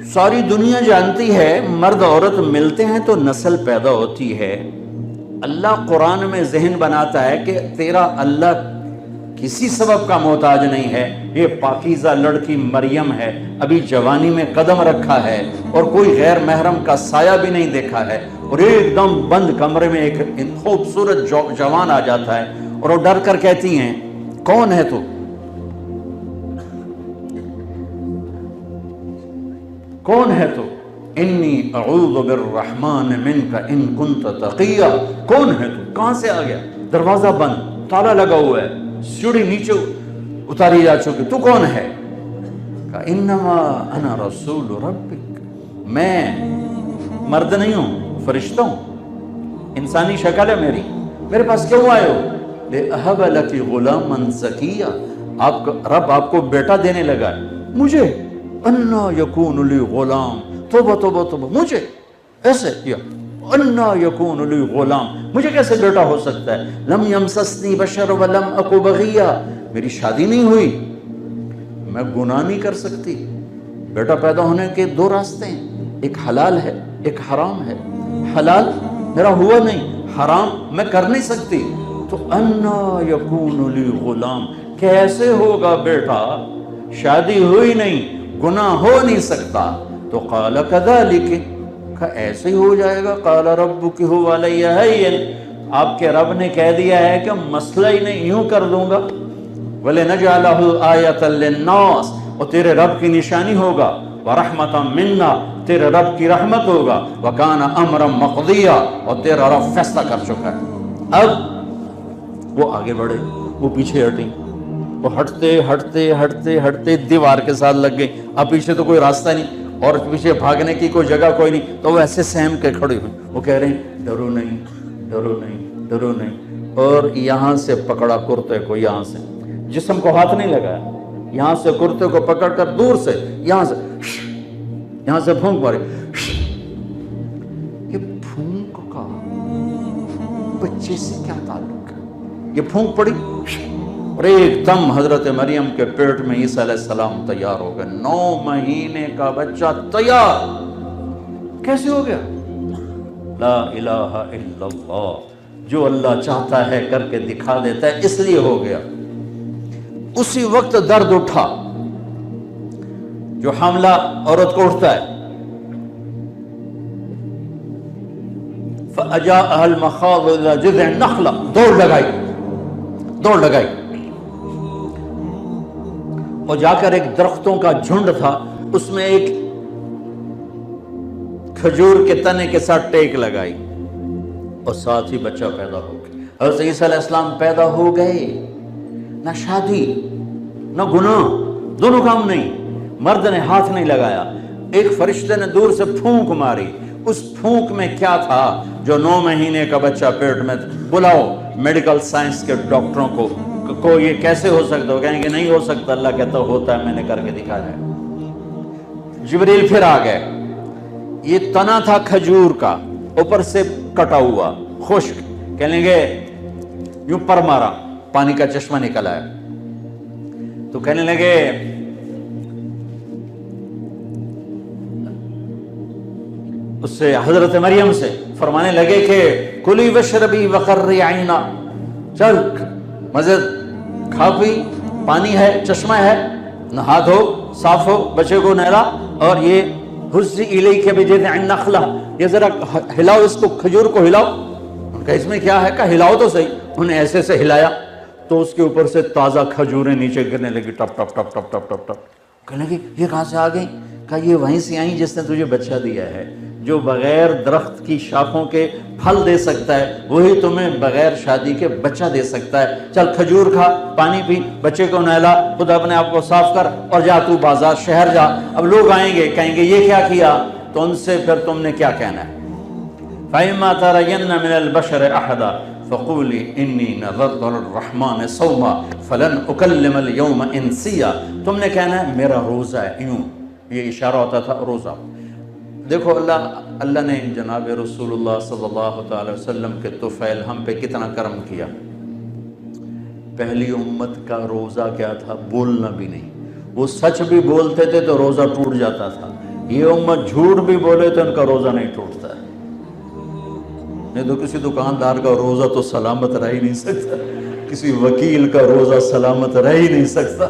ساری دنیا جانتی ہے مرد عورت ملتے ہیں تو نسل پیدا ہوتی ہے۔ اللہ قرآن میں ذہن بناتا ہے کہ تیرا اللہ کسی سبب کا محتاج نہیں ہے، یہ پاکیزہ لڑکی مریم ہے، ابھی جوانی میں قدم رکھا ہے اور کوئی غیر محرم کا سایہ بھی نہیں دیکھا ہے، اور ایک دم بند کمرے میں ایک خوبصورت جوان آ جاتا ہے اور وہ ڈر کر کہتی ہیں کون ہے تو؟ کون ہے تو؟ انی اعوذ بالرحمن منک ان کنت تقیا۔ کون ہے تو؟ کہاں سے آ گیا؟ دروازہ بند، تالا لگا ہوا ہے، سیڑھی نیچے اتاری جا چکی، تو کون ہے؟ کہا انما انا رسول ربک، میں مرد نہیں ہوں، فرشتہ ہوں، انسانی شکل ہے میری، میرے پاس کیوں آئے ہو؟ لِأَهَبَ لَكِ غُلَامًا زَكِيًّا، آپ کا رب آپ کو بیٹا دینے لگا ہے۔ مجھے اَنَّا يَكُونُ لِي غُلَام، توبہ توبہ توبہ، مجھے ایسے کیا، اَنَّا يَكُونُ لِي غُلَام، مجھے کیسے بیٹا ہو سکتا ہے؟ لَمْ يَمْسَسْنِي بَشَرٌ وَلَمْ أَكُ بَغِيًّا، میری شادی نہیں ہوئی، میں گناہ نہیں کر سکتی۔ بیٹا پیدا ہونے کے دو راستے ہیں، ایک حلال ہے ایک حرام ہے۔ حلال میرا ہوا نہیں، حرام میں کر نہیں سکتی، تو اَنَّا يَكُونُ لِي غُلَام، کیسے ہوگا بیٹا؟ شادی ہوئی نہیں، گناہ ہو نہیں سکتا۔ تو قال كذلك، کہ ایسے ہی ہو جائے گا، قال ربك هو علی هین، آپ کے رب نے کہہ دیا ہے کہ مسئلہ ہی نہیں، یوں کر دوں گا۔ وَلِنَجْعَلَهُ آیَةً لِلنَّاسِ، اور تیرے رب کی نشانی ہوگا، وَرَحْمَةً مِنَّا، تیرے رب کی رحمت ہوگا، وَكَانَ أَمْرًا مَقْضِيًّا، اور تیرا رب فیصلہ کر چکا ہے۔ اب وہ آگے بڑھے، وہ پیچھے ہٹیں، وہ ہٹتے ہٹتے ہٹتے ہٹتے دیوار کے ساتھ لگ گئی، اب پیچھے تو کوئی راستہ نہیں اور پیچھے بھاگنے کی کوئی جگہ کوئی نہیں، تو وہ ایسے سہم کے کھڑی ہوئی، وہ کہہ رہے ہیں ڈرو نہیں ڈرو نہیں ڈرو نہیں، اور یہاں سے پکڑا کرتے کو، یہاں سے جسم کو ہاتھ نہیں لگایا، یہاں سے کرتے کو پکڑ کر دور سے یہاں سے پھونک ماری۔ یہ پھونک کا بچے سے کیا تعلق ہے؟ یہ پھونک پڑی اور ایک دم حضرت مریم کے پیٹ میں عیسیٰ علیہ السلام تیار ہو گئے، 9 مہینے کا بچہ تیار۔ کیسے ہو گیا؟ لا الہ الا اللہ، جو اللہ چاہتا ہے کر کے دکھا دیتا ہے، اس لیے ہو گیا۔ اسی وقت درد اٹھا جو حاملہ عورت کو اٹھتا ہے، فَأَجَاءَهَا الْمَخَاضُ إِلَى جِذْعِ النَّخْلَةِ، دوڑ لگائی اور جا کر ایک درختوں کا جھنڈ تھا، اس میں ایک کھجور کے تنے کے ساتھ ٹیک لگائی اور ساتھ ہی بچہ پیدا ہو گیا۔ حضرت عیسیٰ علیہ السلام پیدا ہو گئے، نہ شادی نہ گناہ، دونوں کام نہیں، مرد نے ہاتھ نہیں لگایا، ایک فرشتے نے دور سے پھونک ماری، اس پھونک میں کیا تھا؟ جو 9 مہینے کا بچہ پیٹ میں، بلاؤ میڈیکل سائنس کے ڈاکٹروں کو یہ کیسے ہو سکتا؟ ہو کہیں کہ نہیں ہو سکتا، اللہ کہتا ہوتا ہے، میں نے کر کے دکھایا ہے۔ جبریل پھر آ گئے، یہ تنا تھا کھجور کا، اوپر سے کٹا ہوا خشک، کہنے گے یوں پر مارا، پانی کا چشمہ نکل آیا، تو کہنے لگے اس سے حضرت مریم سے فرمانے لگے کہ کلی وشربی وقرری عینا، چل مزید کھا پی، پانی ہے، چشمہ ہے، نہا دھو، صاف ہو، بچے کو نہلا، اور یہ حزی الیک بجذع النخلہ، یہ ذرا ہلاؤ، اس کو کھجور کو ہلاؤ۔ ان کا اس میں کیا ہے؟ کہ ہلاؤ تو صحیح۔ انہوں نے ایسے سے ہلایا تو اس کے اوپر سے تازہ کھجوریں نیچے گرنے لگی، ٹپ ٹپ ٹپ ٹپ ٹپ ٹپ ٹپ۔ کہنے لگے یہ کہاں سے آ گئی؟ کہا یہ وہیں سے آئیں جس نے تجھے بچہ دیا ہے۔ جو بغیر درخت کی شاخوں کے پھل دے سکتا ہے، وہی تمہیں بغیر شادی کے بچہ دے سکتا ہے۔ چل کھجور کھا، پانی پی، بچے کو نہلا، خود اپنے آپ کو صاف کر، اور جا تو بازار شہر جا۔ اب لوگ آئیں گے، کہیں گے یہ کیا کیا؟ تو ان سے پھر تم نے کیا کہنا ہے؟ فَإِمَّا تَرَيَنَّ مِنَ الْبَشَرِ أَحَدًا فَقُولِي إِنِّي نَذَرْتُ لِلرَّحْمَٰنِ صَوْمًا فَلَنْ أُكَلِّمَ الْيَوْمَ إِنسِيًّا، تم نے کہنا ہے میرا روزہ ہے، یوں یہ اشارہ ہوتا تھا روزہ۔ دیکھو اللہ نے جناب رسول اللہ صلی اللہ تعالی وسلم کے طفیل ہم پہ کتنا کرم کیا۔ پہلی امت کا روزہ کیا تھا؟ بولنا بھی نہیں، وہ سچ بھی بولتے تھے تو روزہ ٹوٹ جاتا تھا، یہ امت جھوٹ بھی بولے تو ان کا روزہ نہیں ٹوٹتا ہے، نہیں تو کسی دکاندار کا روزہ تو سلامت رہ ہی نہیں سکتا، کسی وکیل کا روزہ سلامت رہ ہی نہیں سکتا۔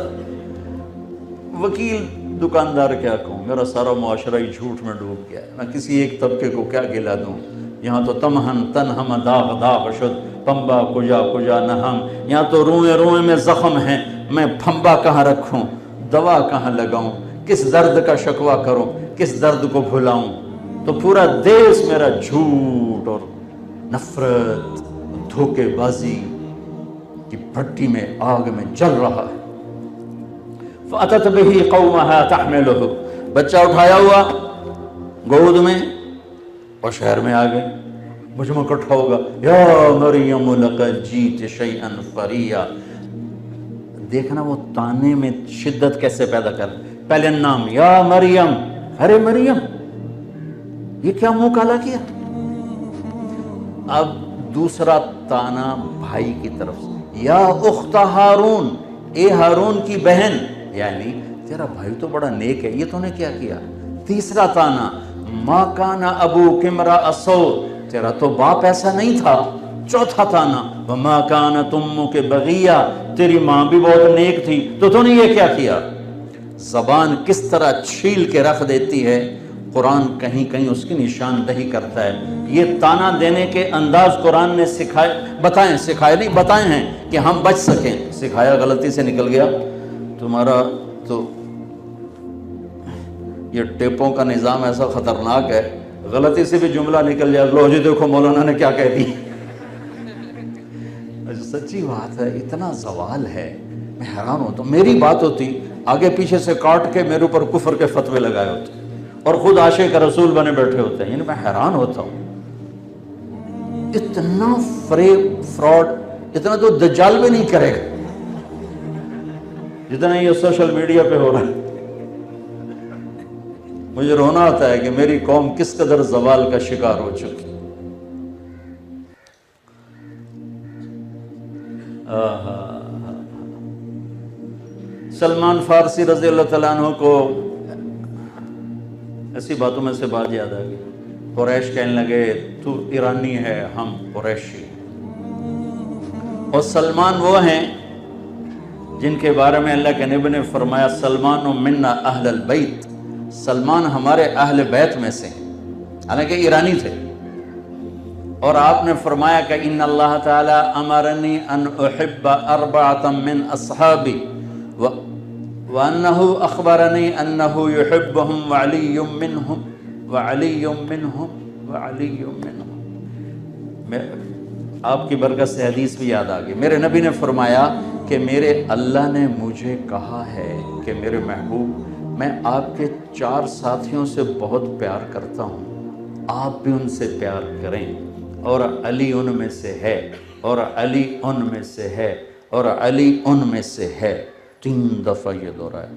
وکیل دکاندار کیا کہوں، میرا سارا معاشرہ ہی جھوٹ میں ڈوب گیا ہے، میں کسی ایک طبقے کو کیا گلا دوں۔ یہاں تو تمہن تنہم داغ داغ شد پمبا کجا کجا نہم، یہاں تو روئیں روئیں میں زخم ہیں، میں پھمبا کہاں رکھوں، دوا کہاں لگاؤں، کس درد کا شکوہ کروں، کس درد کو بھلاؤں۔ تو پورا دیش میرا جھوٹ اور نفرت دھوکے بازی کی بھٹی میں آگ میں جل رہا ہے۔ فَأَتَتْ بِهِ قَوْمَهَا تَحْمِلُهُ، بچہ اٹھایا ہوا گود میں اور شہر میں آ گئے، مجمع اکٹھا ہوگا، یا مریم لقد جیت شیئا فریا۔ دیکھنا وہ تانے میں شدت کیسے پیدا کر، پہلے نام یا مریم، ارے مریم یہ کیا منہ کالا کیا۔ اب دوسرا تانا بھائی کی طرف سے، یا اخت ہارون، اے ہارون کی بہن، یعنی تیرا بھائی تو بڑا نیک ہے، یہ تو نے کیا کیا۔ تیسرا تانا، ما کان ابوک امرأ سوء، تیرا تو باپ ایسا نہیں تھا۔ چوتھا تانا، وما کانت امک بغیہ، تیری ماں بھی بہت نیک تھی، تو نے یہ کیا کیا۔ زبان کس طرح چھیل کے رکھ دیتی ہے، قرآن کہیں کہیں اس کی نشاندہی کرتا ہے۔ یہ تانا دینے کے انداز قرآن نے سکھائے نہیں، بتائے ہیں کہ ہم بچ سکیں۔ سکھایا غلطی سے نکل گیا تمہارا تو یہ ٹیپوں کا نظام ایسا خطرناک ہے، غلطی سے بھی جملہ نکل جائے، لو جی دیکھو مولانا نے کیا کہہ دی۔ سچی بات ہے، اتنا زوال ہے، میں حیران ہوتا ہوں۔ میری بات ہوتی آگے پیچھے سے کاٹ کے میرے اوپر کفر کے فتوے لگائے ہوتے اور خود عاشق رسول بنے بیٹھے ہوتے ہیں، یعنی میں حیران ہوتا ہوں۔ اتنا فریب فراڈ اتنا تو دجال بھی نہیں کرے گا جتنا یہ سوشل میڈیا پہ ہو رہا ہے۔ مجھے رونا آتا ہے کہ میری قوم کس قدر زوال کا شکار ہو چکی۔ سلمان فارسی رضی اللہ تعالیٰ عنہ کو ایسی باتوں میں سے بات یاد آ گئی، قریش کہنے لگے تو ایرانی ہے، ہم قریشی، اور سلمان وہ ہیں جن کے بارے میں اللہ کے نبی نے فرمایا سلمان منا اہل البیت، سلمان ہمارے اہل بیت میں سے، حالانکہ ایرانی تھے۔ اور آپ نے فرمایا کہ ان اللہ تعالی امرنی ان احب اربعۃ من اصحابی وانہ اخبرنی انہ یحبہم وعلی منہم وعلی منہم وعلی منہم۔ آپ کی برکت سے حدیث بھی یاد آ گئی، میرے نبی نے فرمایا کہ میرے اللہ نے مجھے کہا ہے کہ میرے محبوب میں آپ کے 4 ساتھیوں سے بہت پیار کرتا ہوں، آپ بھی ان سے پیار کریں، اور علی ان میں سے ہے، اور علی ان میں سے ہے، اور علی ان میں سے ہے۔ 3 دفعہ یہ دہرایا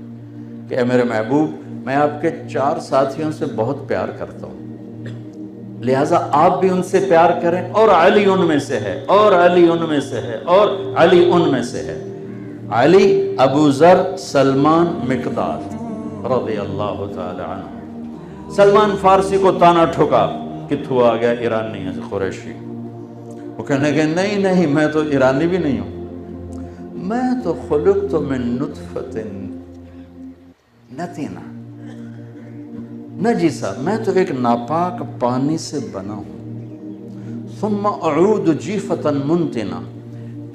کہ اے میرے محبوب میں آپ کے 4 ساتھیوں سے بہت پیار کرتا ہوں، لہٰذا آپ بھی ان سے پیار کریں، اور علی ان میں سے ہے، اور علی ان میں سے ہے، اور علی ان میں سے ہے۔ علی، ابو ذر، سلمان، مقداد رضی اللہ تعالی عنہ۔ سلمان فارسی کو تانا ٹھوکا، کتھو آ گیا ایرانی ہے، قریشی۔ وہ کہنے کہ نہیں میں تو ایرانی بھی نہیں ہوں، میں تو خلقت من نطفۃ نتنہ نجسہ، میں تو ایک ناپاک پانی سے بنا ہوں، ثم اعود جیفۃ منتنہ،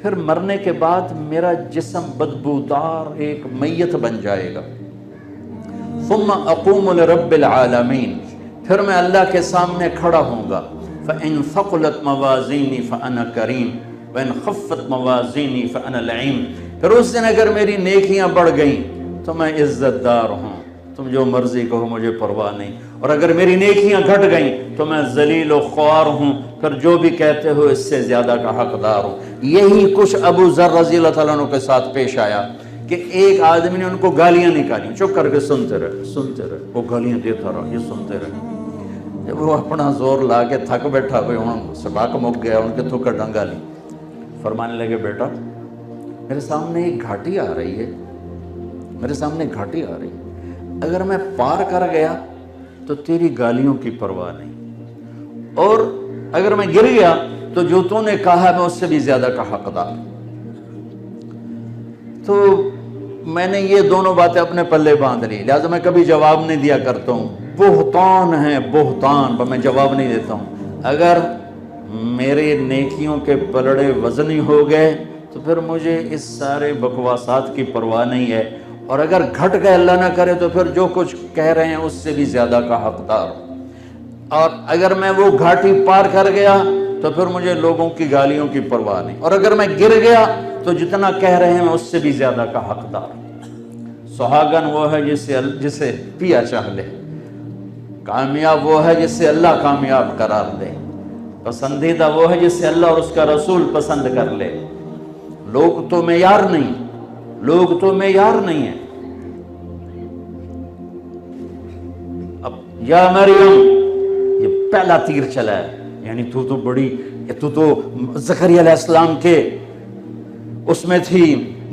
پھر مرنے کے بعد میرا جسم بدبودار ایک میت بن جائے گا، ثم اقوم لرب العالمین، پھر میں اللہ کے سامنے کھڑا ہوں گا، فإن ثقلت موازینی فأنا کریم وإن خفت موازینی فأنا لعیم، پھر اس دن اگر میری نیکیاں بڑھ گئیں تو میں عزت دار ہوں، تم جو مرضی کہو مجھے پرواہ نہیں، اور اگر میری نیکیاں گھٹ گئیں تو میں ذلیل و خوار ہوں، پھر جو بھی کہتے ہو اس سے زیادہ کا حقدار ہوں۔ یہی کچھ ابو ذر رضی اللہ تعالیٰ عنہ کے ساتھ پیش آیا کہ ایک آدمی نے ان کو گالیاں نکالی، چپ کر کے سنتے رہے، وہ گالیاں دیتا رہا، یہ سنتے رہے۔ جب وہ اپنا زور لا کے تھک بیٹھا، سباق مک گیا، ان کے تھوکا ڈنگا لی، فرمانے لگے بیٹا میرے سامنے ایک گھاٹی آ رہی ہے، میرے سامنے گھاٹی آ رہی ہے، اگر میں پار کر گیا تو تیری گالیوں کی پرواہ نہیں، اور اگر میں گر گیا تو جو تو نے کہا میں اس سے بھی زیادہ کا حقدار۔ تو میں نے یہ دونوں باتیں اپنے پلے باندھ لی، لہٰذا میں کبھی جواب نہیں دیا کرتا ہوں۔ بہتان ہے بہتان پر میں جواب نہیں دیتا ہوں۔ اگر میرے نیکیوں کے پلڑے وزنی ہو گئے تو پھر مجھے اس سارے بکواسات کی پرواہ نہیں ہے، اور اگر گھٹ گئے اللہ نہ کرے تو پھر جو کچھ کہہ رہے ہیں اس سے بھی زیادہ کا حقدار ہوں۔ اور اگر میں وہ گھاٹی پار کر گیا تو پھر مجھے لوگوں کی گالیوں کی پرواہ نہیں، اور اگر میں گر گیا تو جتنا کہہ رہے ہیں میں اس سے بھی زیادہ کا حقدار ہوں۔ سہاگن وہ ہے جسے پیا چاہ لے، کامیاب وہ ہے جسے اللہ کامیاب قرار دے، پسندیدہ وہ ہے جسے اللہ اور اس کا رسول پسند کر لے۔ لوگ تو معیار نہیں، لوگ تو معیار نہیں ہیں۔ اب یا مریم، یہ پہلا تیر چلا ہے، یعنی تو تو زکریا علیہ السلام کے اس میں تھی،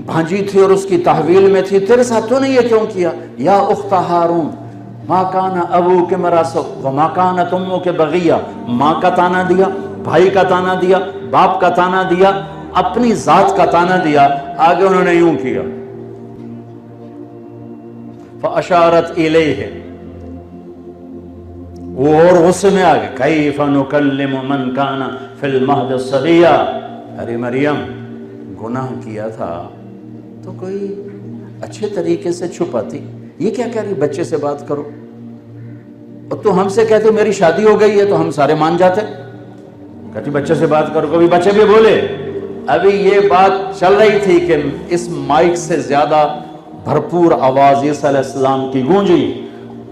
بھانجی تھی اور اس کی تحویل میں تھی، تیرے ساتھ تو نے یہ کیوں کیا؟ یا اخت ہارون ما کان ابوک امرأ سوء وما کانت امک بغیہ، ماں کا تانا دیا، بھائی کا تانا دیا، باپ کا تانا دیا، اپنی ذات کا تانا دیا، آگے انہوں نے یوں کیا فاشارت الیہ، وہ اور غصے میں آگے کیف نکلم من کان فی المہد صبیا۔ ارے مریم، گناہ کیا تھا تو کوئی اچھے طریقے سے چھپاتی، یہ کیا کہہ رہی بچے سے بات کرو؟ اور تو ہم سے کہتے میری شادی ہو گئی ہے تو ہم سارے مان جاتے، کہتی بچے سے بات کرو، کبھی بچے بھی بولے۔ ابھی یہ بات چل رہی تھی کہ اس مائک سے زیادہ بھرپور آواز عیسیٰ علیہ السلام کی گونجی،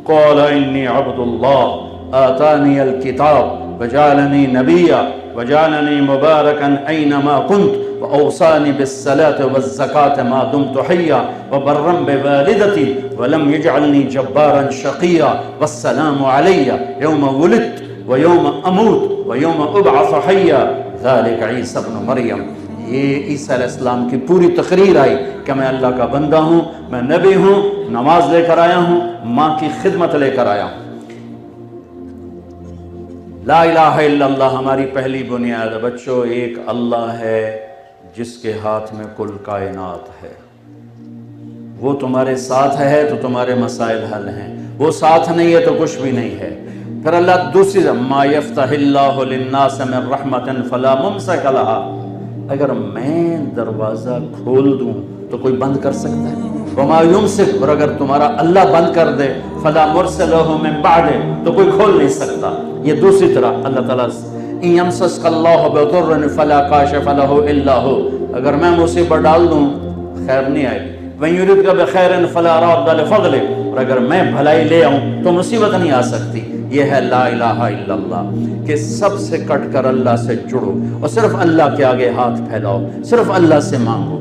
قال انی عبد اللہ آتانی الکتاب وجعلنی نبیا وجعلنی مبارکا اینما کنت وأوصاني بالصلاة والزكاة ما دمت حيا وبرا بوالدتي ولم يجعلني جبارا شقيا والسلام علي يوم ولدت ويوم أموت ويوم أبعث حيا ذلك عيسى ابن مريم۔ یہ عیسیٰ علیہ السلام کی پوری تقریر آئی کہ میں اللہ کا بندہ ہوں، میں نبی ہوں، نماز لے کر آیا ہوں، ماں کی خدمت لے کر آیا ہوں۔ لا الہ الا اللہ ہماری پہلی بنیاد ہے بچوں، ایک اللہ ہے جس کے ہاتھ میں کل کائنات ہے، وہ تمہارے ساتھ ہے تو تمہارے مسائل حل ہیں، وہ ساتھ نہیں ہے تو کچھ بھی نہیں ہے۔ پھر اللہ دوسری ما یفتح اللہ للناس من رحمت فلا ممسک لها، اگر میں دروازہ کھول دوں تو کوئی بند کر سکتا ہے؟ وما یمسک، اور اگر تمہارا اللہ بند کر دے فلا مرسل له من بعد، تو کوئی کھول نہیں سکتا۔ یہ دوسری طرح اللہ تعالیٰ ان یمسسک اللہ بضر فلا کاشف له الا هو، اگر میں مصیبت ڈال دوں خیر نہیں آئے گی۔ وَإِن يُرِدْكَ بِخَيْرٍ فَلَا رَادَّ لِفَضْلِهِ، اور اگر میں بھلائی لے آؤں تو مصیبت نہیں آ سکتی۔ یہ ہے لا الہ الا اللہ، کہ سب سے کٹ کر اللہ سے جڑو اور صرف اللہ کے آگے ہاتھ پھیلاؤ، صرف اللہ سے مانگو۔